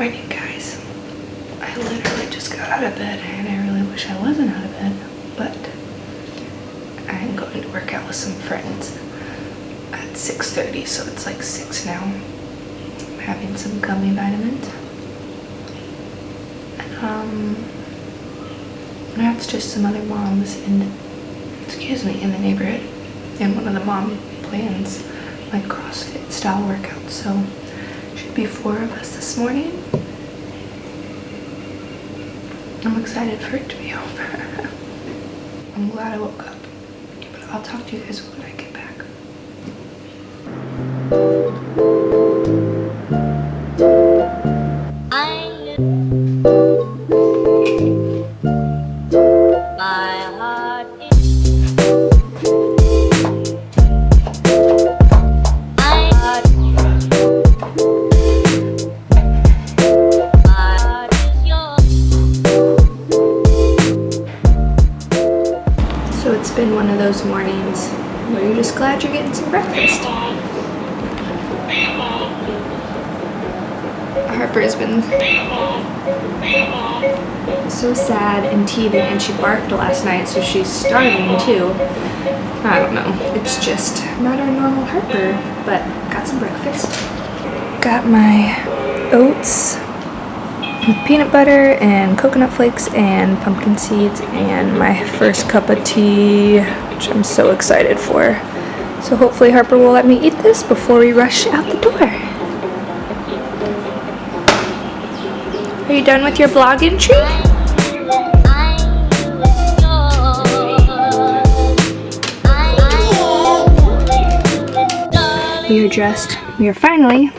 morning, guys. I literally just got out of bed and I really wish I wasn't out of bed, but I'm going to work out with some friends at 6:30, so it's like 6 now. I'm having some gummy vitamins. That's just some other moms in the neighborhood, and one of the mom plans like CrossFit style workouts, so should be 4 of us this morning. I'm excited for it to be over. I'm glad I woke up, but I'll talk to you guys when I get back. So it's been one of those mornings where you're just glad you're getting some breakfast. Harper's been so sad and teething, and she barked last night, so she's starving too. I don't know, it's just not our normal Harper, but got some breakfast. Got my oats with peanut butter and coconut flakes and pumpkin seeds, and my first cup of tea, which I'm so excited for. So hopefully Harper will let me eat this before we rush out the door. Are you done with your vlog entry? We are dressed. We are finally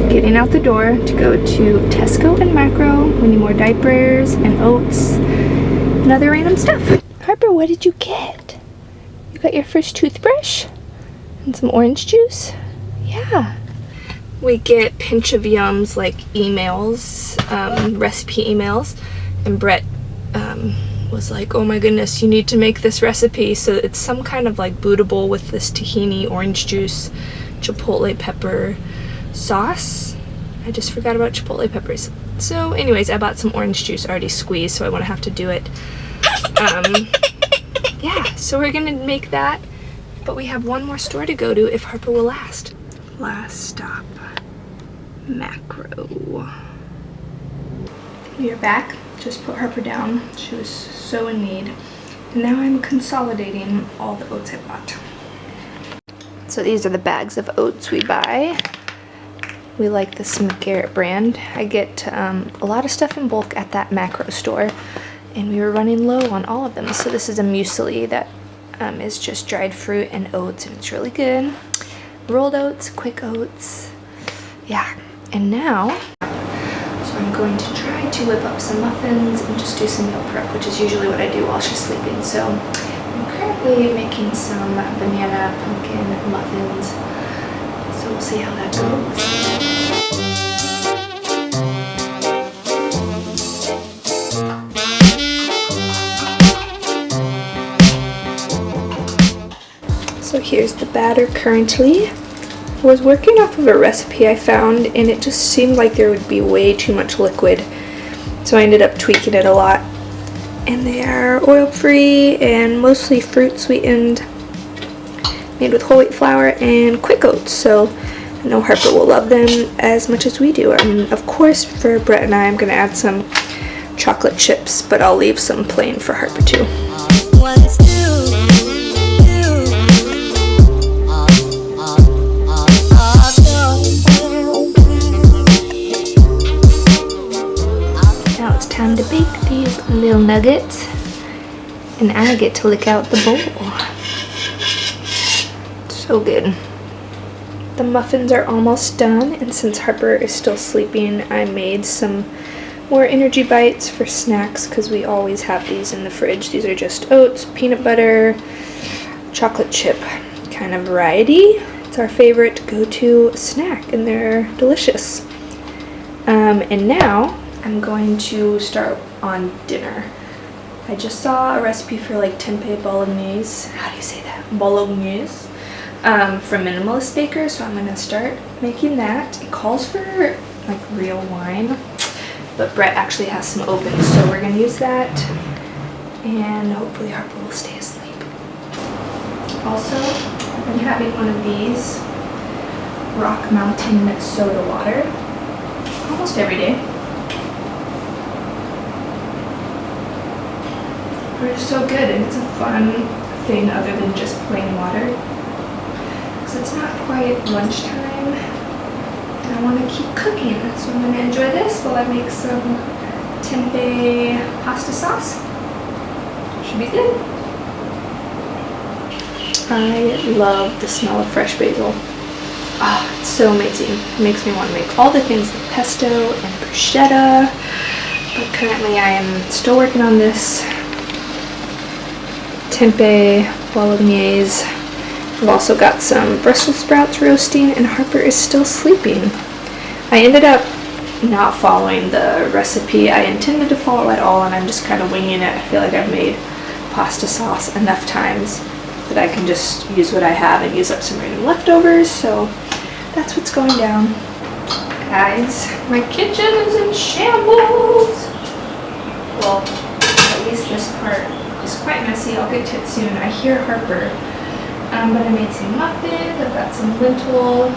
getting out the door to go to Tesco and Macro. We need more diapers and oats and other random stuff. Harper, what did you get? You got your first toothbrush and some orange juice? Yeah. We get Pinch of Yums like emails, recipe emails, and Brett was like, oh my goodness, you need to make this recipe. So it's some kind of like bootable with this tahini, orange juice, chipotle pepper sauce. I just forgot about chipotle peppers. So anyways, I bought some orange juice already squeezed, so I won't have to do it. Yeah, so we're gonna make that, but we have one more store to go to if Harper will last. Last stop, Macro. We are back. Just put Harper down. She was so in need. And now I'm consolidating all the oats I bought. So these are the bags of oats we buy. We like this McGarrett brand. I get a lot of stuff in bulk at that Macro store, and we were running low on all of them. So this is a muesli that is just dried fruit and oats, and it's really good. Rolled oats, quick oats. Yeah, and now, so I'm going to try to whip up some muffins and just do some meal prep, which is usually what I do while she's sleeping. So I'm currently making some banana pumpkin muffins. So we'll see how that goes. So here's the batter currently. I was working off of a recipe I found, and it just seemed like there would be way too much liquid. So I ended up tweaking it a lot. And they are oil-free and mostly fruit sweetened, made with whole wheat flour and quick oats. So I know Harper will love them as much as we do. And of course, for Brett and I, I'm going to add some chocolate chips, but I'll leave some plain for Harper too. Now it's time to bake these little nuggets, and I get to lick out the bowl. So good. The muffins are almost done, and since Harper is still sleeping, I made some more energy bites for snacks because we always have these in the fridge. These are just oats, peanut butter, chocolate chip kind of variety. It's our favorite go-to snack, and they're delicious. And now I'm going to start on dinner. I just saw a recipe for like tempeh bolognese. How do you say that? Bolognese. From Minimalist Baker, so I'm going to start making that. It calls for like real wine. But Brett actually has some open, so we're gonna use that. And hopefully Harper will stay asleep. Also, I've been having one of these Rock Mountain soda water almost every day. They're so good, and it's a fun thing other than just plain water. Because it's not quite lunchtime, and I want to keep cooking. So I'm going to enjoy this while I make some tempeh pasta sauce. Should be good. I love the smell of fresh basil. Ah, it's so amazing. It makes me want to make all the things like pesto and bruschetta. But currently I am still working on this tempeh bolognese. I've also got some Brussels sprouts roasting, and Harper is still sleeping. I ended up not following the recipe I intended to follow at all, and I'm just kind of winging it. I feel like I've made pasta sauce enough times that I can just use what I have and use up some random leftovers, so that's what's going down. Guys, my kitchen is in shambles! Well, at least this part is quite messy. I'll get to it soon. I hear Harper. But I made some muffins. I've got some lentil.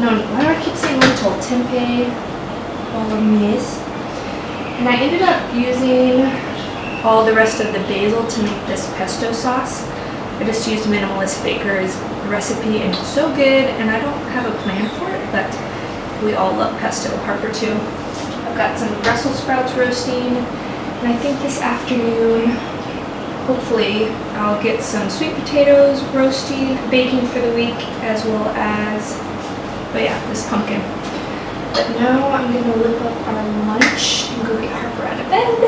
No, why do I keep saying lentil? Tempeh bolognese. And I ended up using all the rest of the basil to make this pesto sauce. I just used Minimalist Baker's recipe, and it's so good. And I don't have a plan for it, but we all love pesto. Harper too. I've got some Brussels sprouts roasting, and I think this afternoon, hopefully, I'll get some sweet potatoes roasting, baking for the week, as well as, but yeah, this pumpkin. But now I'm gonna whip up our lunch and go get Harper out of bed,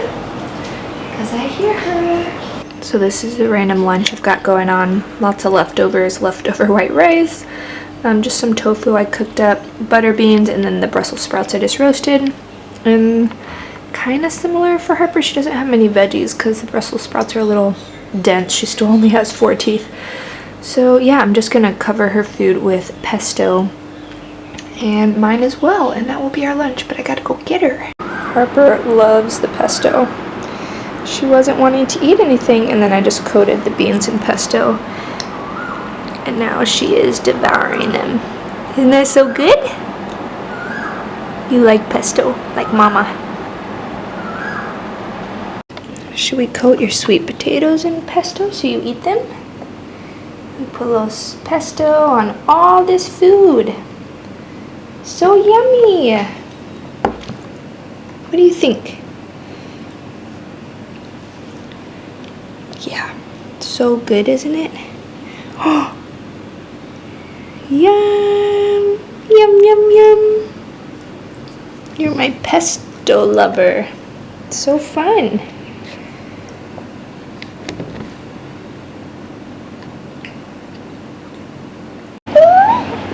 because I hear her. So this is the random lunch I've got going on. Lots of leftovers, leftover white rice, just some tofu I cooked up, butter beans, and then the Brussels sprouts I just roasted. And kind of similar for Harper. She doesn't have many veggies because the Brussels sprouts are a little dense. She still only has 4 teeth. So yeah, I'm just gonna cover her food with pesto and mine as well, and that will be our lunch, but I gotta go get her. Harper loves the pesto. She wasn't wanting to eat anything, and then I just coated the beans in pesto, and now she is devouring them. Isn't that so good? You like pesto, like mama. Should we coat your sweet potatoes in pesto so you eat them? We put a little pesto on all this food. So yummy! What do you think? Yeah, so good, isn't it? Oh, yum! Yum, yum, yum! You're my pesto lover. So fun.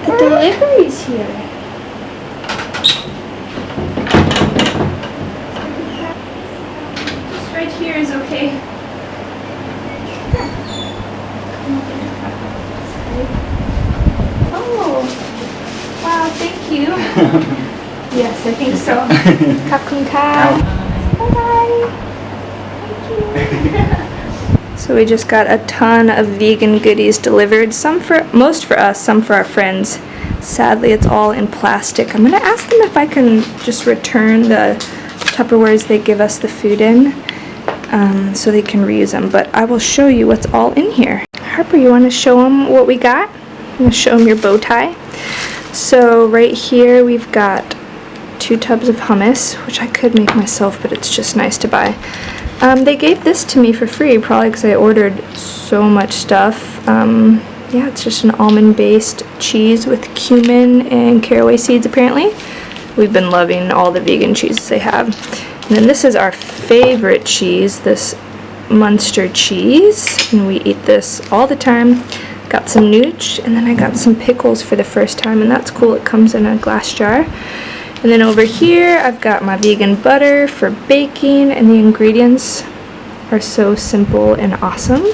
The delivery's here. This right here is okay. Oh, wow, thank you. Yes, I think so. Kakunka. Bye-bye. Thank you. So we just got a ton of vegan goodies delivered. Most for us, some for our friends. Sadly, it's all in plastic. I'm gonna ask them if I can just return the Tupperwares they give us the food in, so they can reuse them. But I will show you what's all in here. Harper, you want to show them what we got? I'm gonna show them your bow tie. So right here we've got 2 tubs of hummus, which I could make myself, but it's just nice to buy. They gave this to me for free, probably because I ordered so much stuff. Yeah, it's just an almond-based cheese with cumin and caraway seeds, apparently. We've been loving all the vegan cheeses they have. And then this is our favorite cheese, this Munster cheese, and we eat this all the time. Got some nooch, and then I got some pickles for the first time, and that's cool. It comes in a glass jar. And then over here, I've got my vegan butter for baking, and the ingredients are so simple and awesome.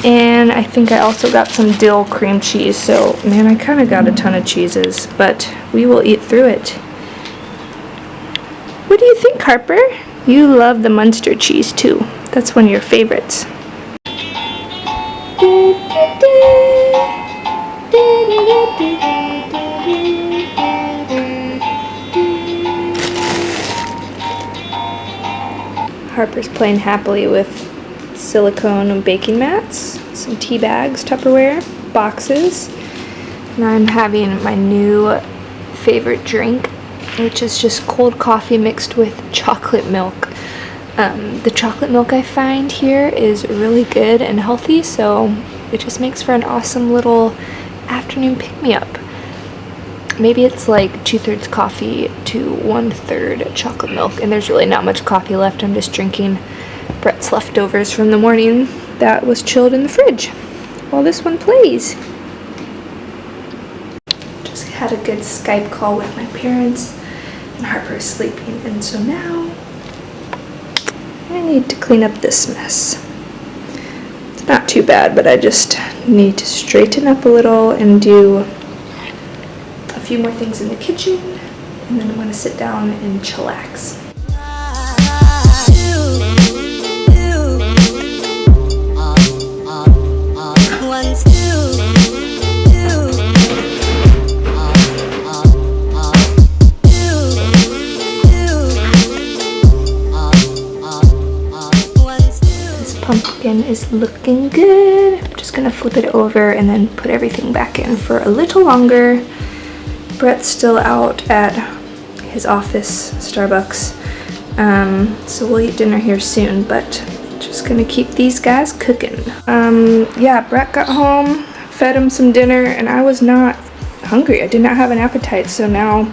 And I think I also got some dill cream cheese. So, man, I kind of got a ton of cheeses, but we will eat through it. do you think, Harper? You love the Munster cheese too. That's one of your favorites. Harper's playing happily with silicone and baking mats, some tea bags, Tupperware, boxes. And I'm having my new favorite drink, which is just cold coffee mixed with chocolate milk. The chocolate milk I find here is really good and healthy, so it just makes for an awesome little afternoon pick-me-up. Maybe it's like 2/3 coffee to 1/3 chocolate milk, and there's really not much coffee left. I'm just drinking Brett's leftovers from the morning that was chilled in the fridge while this one plays. Just had a good Skype call with my parents, and Harper is sleeping, and so now I need to clean up this mess. It's not too bad, but I just need to straighten up a little and do a few more things in the kitchen, and then I'm going to sit down and chillax. This pumpkin is looking good. I'm just going to flip it over and then put everything back in for a little longer. Brett's still out at his office, Starbucks, so we'll eat dinner here soon, but just gonna keep these guys cooking. Yeah, Brett got home, fed him some dinner, and I was not hungry. I did not have an appetite, so now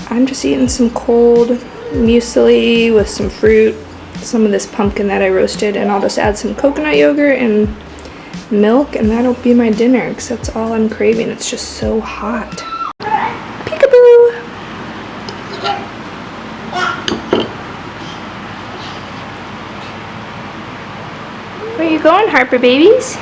I'm just eating some cold muesli with some fruit, some of this pumpkin that I roasted, and I'll just add some coconut yogurt and milk, and that'll be my dinner, because that's all I'm craving. It's just so hot. Peekaboo! Where are you going, Harper babies?